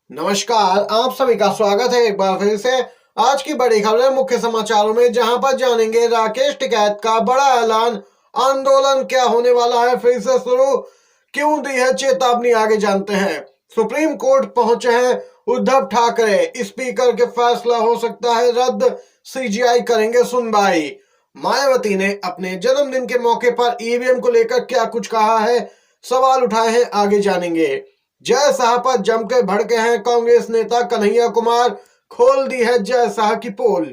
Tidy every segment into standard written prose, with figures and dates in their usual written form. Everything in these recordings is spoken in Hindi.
नमस्कार, आप सभी का स्वागत है एक बार फिर से। आज की बड़ी खबरें मुख्य समाचारों में, जहां पर जानेंगे राकेश टिकैत का बड़ा ऐलान, आंदोलन क्या होने वाला है फिर से शुरू, क्यों दी है चेतावनी, आगे जानते हैं। सुप्रीम कोर्ट पहुंचे हैं उद्धव ठाकरे, स्पीकर के फैसला हो सकता है रद्द, सीजीआई करेंगे सुनवाई। मायावती ने अपने जन्मदिन के मौके पर ईवीएम को लेकर क्या कुछ कहा है, सवाल उठाए हैं, आगे जानेंगे। जय शाह पर जम के भड़के हैं कांग्रेस नेता कन्हैया कुमार, खोल दी है जय शाह की पोल।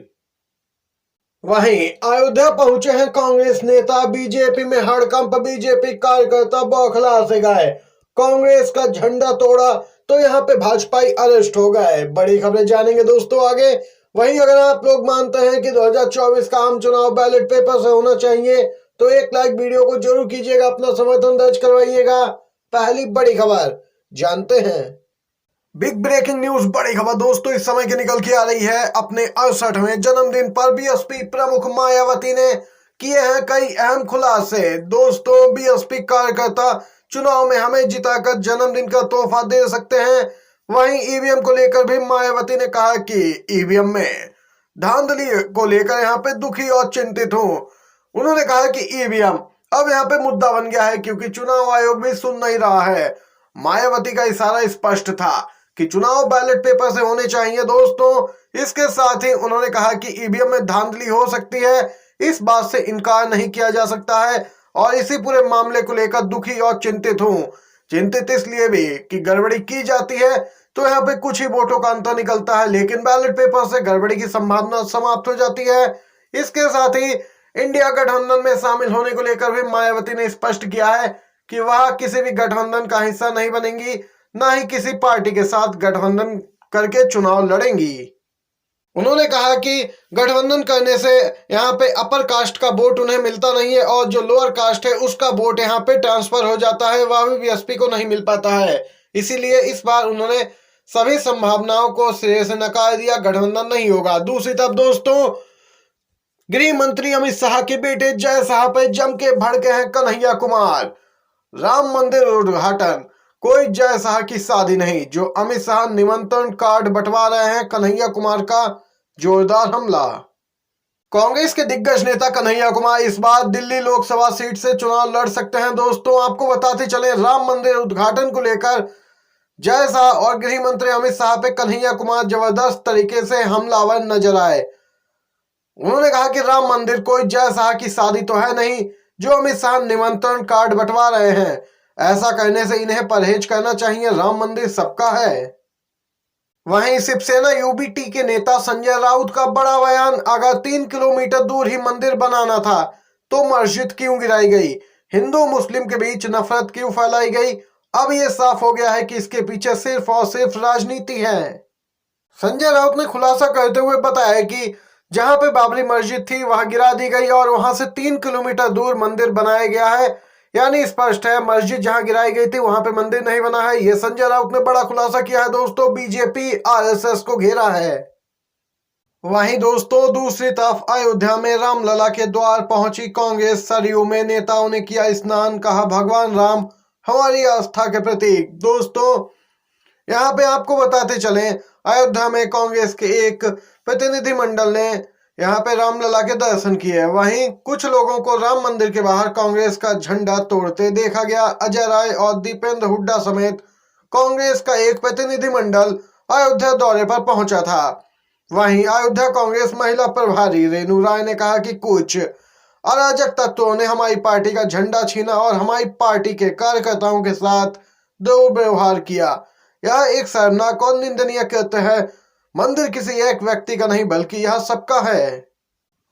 वहीं अयोध्या पहुंचे हैं कांग्रेस नेता, बीजेपी में हड़कंप, बीजेपी कार्यकर्ता बौखला से गए, कांग्रेस का झंडा तोड़ा तो यहां पे भाजपाई अरेस्ट हो गए। बड़ी खबरें जानेंगे दोस्तों आगे। वहीं अगर आप लोग मानते हैं कि 2024 का आम चुनाव बैलेट पेपर से होना चाहिए तो एक लाइक वीडियो को जरूर कीजिएगा, अपना समर्थन दर्ज करवाइएगा। पहली बड़ी खबर जानते हैं। बिग ब्रेकिंग न्यूज, बड़ी खबर दोस्तों इस समय की निकल के आ रही है। अपने 68वें जन्मदिन पर बीएसपी प्रमुख मायावती ने किए हैं कई अहम खुलासे। दोस्तों, बीएसपी कार्यकर्ता चुनाव में हमें जिताकर जन्मदिन का तोहफा दे सकते हैं। वहीं ईवीएम को लेकर भी मायावती ने कहा कि ईवीएम में धांधली को लेकर यहाँ पे दुखी और चिंतित हूं। उन्होंने कहा कि ईवीएम अब यहाँ पे मुद्दा बन गया है क्योंकि चुनाव आयोग भी सुन नहीं रहा है। मायावती का इशारा स्पष्ट था कि चुनाव बैलेट पेपर से होने चाहिए दोस्तों। इसके साथ ही उन्होंने कहा कि ईवीएम में धांधली हो सकती है, इस बात से इनकार नहीं किया जा सकता है और इसी पूरे मामले को लेकर दुखी और चिंतित हूं। चिंतित इसलिए भी कि गड़बड़ी की जाती है तो यहाँ पे कुछ ही वोटों का अंतर निकलता है, लेकिन बैलेट पेपर से गड़बड़ी की संभावना समाप्त हो जाती है। इसके साथ ही इंडिया गठबंधन में शामिल होने को लेकर भी मायावती ने स्पष्ट किया है कि वह किसी भी गठबंधन का हिस्सा नहीं बनेंगी, ना ही किसी पार्टी के साथ गठबंधन करके चुनाव लड़ेंगी। उन्होंने कहा कि गठबंधन करने से यहाँ पे अपर कास्ट का वोट उन्हें मिलता नहीं है और जो लोअर कास्ट है उसका वोट यहाँ पे ट्रांसफर हो जाता है, वह भी बीएसपी को नहीं मिल पाता है। इसीलिए इस बार उन्होंने सभी संभावनाओं को सिरे से नकार दिया, गठबंधन नहीं होगा। दूसरी तरफ दोस्तों, गृह मंत्री अमित शाह के बेटे जय शाह पे जम के भड़के हैं कन्हैया कुमार। राम मंदिर उद्घाटन, कोई जय शाह की शादी नहीं, जो अमित शाह निमंत्रण कार्ड बंटवा रहे हैं, कन्हैया कुमार का जोरदार हमला। कांग्रेस के दिग्गज नेता कन्हैया कुमार इस बार दिल्ली लोकसभा सीट से चुनाव लड़ सकते हैं। दोस्तों, आपको बताते चले, राम मंदिर उद्घाटन को लेकर जय शाह और गृह मंत्री अमित शाह पे कन्हैया कुमार जबरदस्त तरीके से हमलावर नजर आए। उन्होंने कहा कि राम मंदिर कोई जय शाह की शादी तो है नहीं, जो अमित शाह निमंत्रण कार्ड बंटवा रहे हैं। ऐसा करने से इन्हें परहेज करना चाहिए, राम मंदिर सबका है। वहीं शिवसेना यूबीटी के नेता संजय राउत का बड़ा बयान, अगर 3 किलोमीटर दूर ही मंदिर बनाना था तो मस्जिद क्यों गिराई गई, हिंदू मुस्लिम के बीच नफरत क्यों फैलाई गई। अब ये साफ हो गया है कि इसके पीछे सिर्फ और सिर्फ राजनीति है। संजय राउत ने खुलासा करते हुए बताया कि जहां पे बाबरी मस्जिद थी वहां गिरा दी गई और वहां से 3 किलोमीटर दूर मंदिर बनाया गया है, यानी स्पष्ट है मस्जिद जहां गिराई गई थी वहां पे मंदिर नहीं बना है। ये संजय राउत ने बड़ा खुलासा किया है दोस्तों। बीजेपी आरएसएस को घेरा है। वहीं दोस्तों, दूसरी तरफ अयोध्या में रामलला के द्वार पहुंची कांग्रेस, सरयू में नेताओं ने किया स्नान, कहा भगवान राम हमारी आस्था के प्रतीक। दोस्तों, यहाँ पे आपको बताते चले, अयोध्या में कांग्रेस के एक प्रतिनिधिमंडल ने यहाँ पे रामलला के दर्शन किए। वहीं कुछ लोगों को राम मंदिर के बाहर कांग्रेस का झंडा तोड़ते देखा गया। अजय राय और दीपेंद्र हुड्डा समेत कांग्रेस का एक प्रतिनिधिमंडल अयोध्या दौरे पर पहुंचा था। वहीं अयोध्या कांग्रेस महिला प्रभारी रेणु राय ने कहा कि कुछ अराजक तत्वों ने हमारी पार्टी का झंडा छीना और हमारी पार्टी के कार्यकर्ताओं के साथ दुर्व्यवहार किया। यह एक शर्मनाक और निंदनीय कृत्य है। मंदिर किसी एक व्यक्ति का नहीं बल्कि यह सबका है।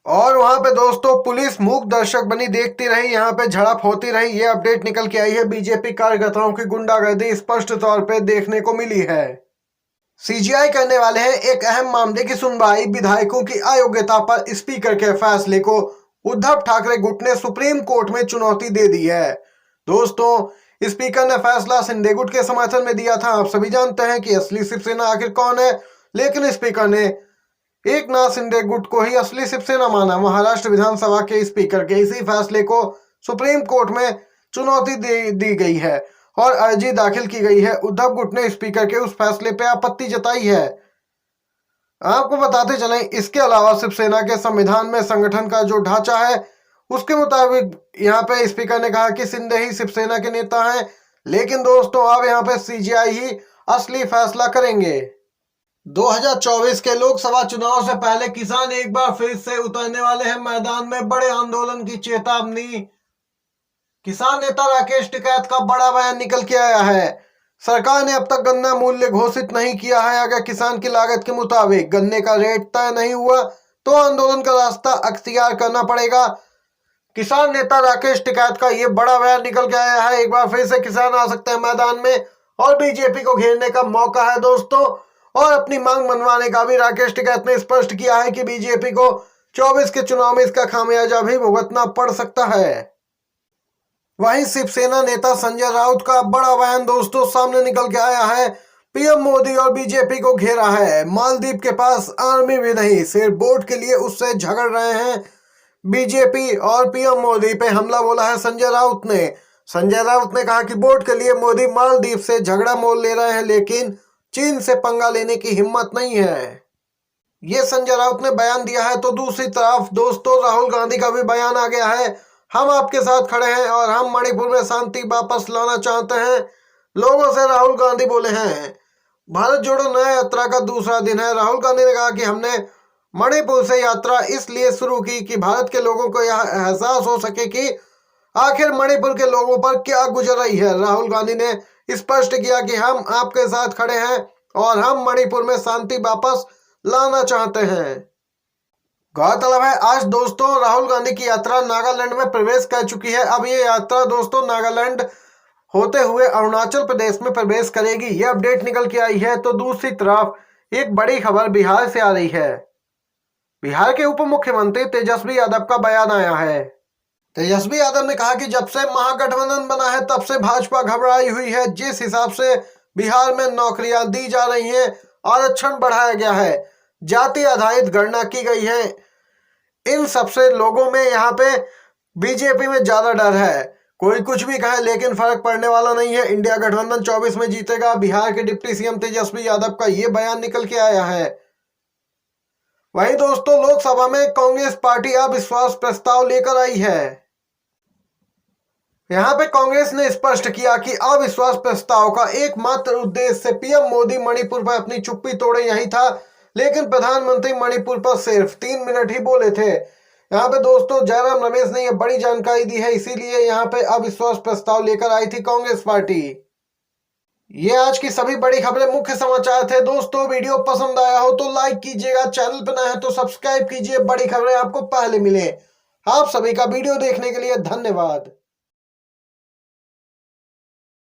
और वहां पे दोस्तों पुलिस मूक दर्शक बनी देखती रही, यहाँ पे झड़प होती रही। ये अपडेट निकल के आई है, बीजेपी कार्यकर्ताओं की गुंडागर्दी स्पष्ट तौर पे देखने को मिली है। सीजीआई करने वाले हैं एक अहम मामले की सुनवाई। विधायकों की अयोग्यता पर स्पीकर के फैसले को उद्धव ठाकरे गुट ने सुप्रीम कोर्ट में चुनौती दे दी है। दोस्तों, स्पीकर ने फैसला शिंदे गुट के समर्थन में दिया था। आप सभी जानते हैं कि असली शिवसेना आखिर कौन है, लेकिन स्पीकर ने एकनाथ शिंदे गुट को ही असली शिवसेना माना। महाराष्ट्र विधानसभा के स्पीकर के इसी फैसले को सुप्रीम कोर्ट में चुनौती दी गई है। और अर्जी दाखिल की गई है। उद्धव गुट ने स्पीकर के उस फैसले पर आपत्ति जताई है। आपको बताते चलें, इसके अलावा शिवसेना के संविधान में संगठन का जो ढांचा है उसके मुताबिक यहाँ पे स्पीकर ने कहा कि शिंदे ही शिवसेना के नेता हैं, लेकिन दोस्तों अब यहाँ पे सीजेआई ही असली फैसला करेंगे। 2024 के लोकसभा चुनाव से पहले किसान एक बार फिर से उतरने वाले हैं मैदान में, बड़े आंदोलन की चेतावनी। किसान नेता राकेश टिकैत का बड़ा बयान निकल के आया है। सरकार ने अब तक गन्ना मूल्य घोषित नहीं किया है। अगर किसान की लागत के मुताबिक गन्ने का रेट तय नहीं हुआ तो आंदोलन का रास्ता अख्तियार करना पड़ेगा। किसान नेता राकेश टिकैत का ये बड़ा बयान निकल के आया है। एक बार फिर से किसान आ सकते हैं मैदान में और बीजेपी को घेरने का मौका है दोस्तों। और अपनी मांग मनवाने का भी राकेश टिकैत ने स्पष्ट किया है कि बीजेपी को 24 के चुनाव में इसका खामियाजा भी भुगतना पड़ सकता है। वहीं शिवसेना नेता संजय राउत का बड़ा बयान दोस्तों सामने निकल के आया है। पीएम मोदी और बीजेपी को घेरा है। मालदीव के पास आर्मी भी नहीं, सिर्फ वोट के लिए उससे झगड़ रहे हैं। बीजेपी और पीएम मोदी पे हमला बोला है संजय राउत ने। संजय राउत ने कहा कि वोट के लिए मोदी मालदीव से झगड़ा मोल ले रहे हैं, लेकिन चीन से पंगा लेने की हिम्मत नहीं है। ये संजय राउत ने बयान दिया है। तो दूसरी तरफ दोस्तों राहुल गांधी का भी बयान आ गया है। हम आपके साथ खड़े हैं और हम मणिपुर में शांति वापस लाना चाहते हैं, लोगों से राहुल गांधी बोले हैं। भारत जोड़ो न्याय यात्रा का दूसरा दिन है। राहुल गांधी ने कहा कि हमने मणिपुर से यात्रा इसलिए शुरू की कि भारत के लोगों को यह एहसास हो सके कि आखिर मणिपुर के लोगों पर क्या गुजर रही है। राहुल गांधी ने स्पष्ट किया कि हम आपके साथ खड़े हैं और हम मणिपुर में शांति वापस लाना चाहते हैं। गौरतलब है आज दोस्तों राहुल गांधी की यात्रा नागालैंड में प्रवेश कर चुकी है। अब ये यात्रा दोस्तों नागालैंड होते हुए अरुणाचल प्रदेश में प्रवेश करेगी। ये अपडेट निकल के आई है। तो दूसरी तरफ एक बड़ी खबर बिहार से आ रही है। बिहार के उप मुख्यमंत्री तेजस्वी यादव का बयान आया है। तेजस्वी यादव ने कहा कि जब से महागठबंधन बना है तब से भाजपा घबराई हुई है। जिस हिसाब से बिहार में नौकरियां दी जा रही हैं, आरक्षण बढ़ाया गया है, जाति आधारित गणना की गई है, इन सबसे लोगों में यहाँ पे बीजेपी में ज्यादा डर है। कोई कुछ भी कहे लेकिन फर्क पड़ने वाला नहीं है। इंडिया गठबंधन 24 में जीतेगा। बिहार के डिप्टी सीएम तेजस्वी यादव का ये बयान निकल के आया है। वहीं दोस्तों लोकसभा में कांग्रेस पार्टी अविश्वास प्रस्ताव लेकर आई है। यहाँ पे कांग्रेस ने स्पष्ट किया कि अविश्वास प्रस्ताव का एकमात्र उद्देश्य पीएम मोदी मणिपुर पर अपनी चुप्पी तोड़े यही था, लेकिन प्रधानमंत्री मणिपुर पर सिर्फ 3 मिनट ही बोले थे। यहाँ पे दोस्तों जयराम रमेश ने यह बड़ी जानकारी दी है, इसीलिए यहाँ पे अविश्वास प्रस्ताव लेकर आई थी कांग्रेस पार्टी। ये आज की सभी बड़ी खबरें, मुख्य समाचार थे दोस्तों। वीडियो पसंद आया हो तो लाइक कीजिएगा, चैनल पर नए हैं तो सब्सक्राइब कीजिए। बड़ी खबरें आपको पहले मिले। आप सभी का वीडियो देखने के लिए धन्यवाद।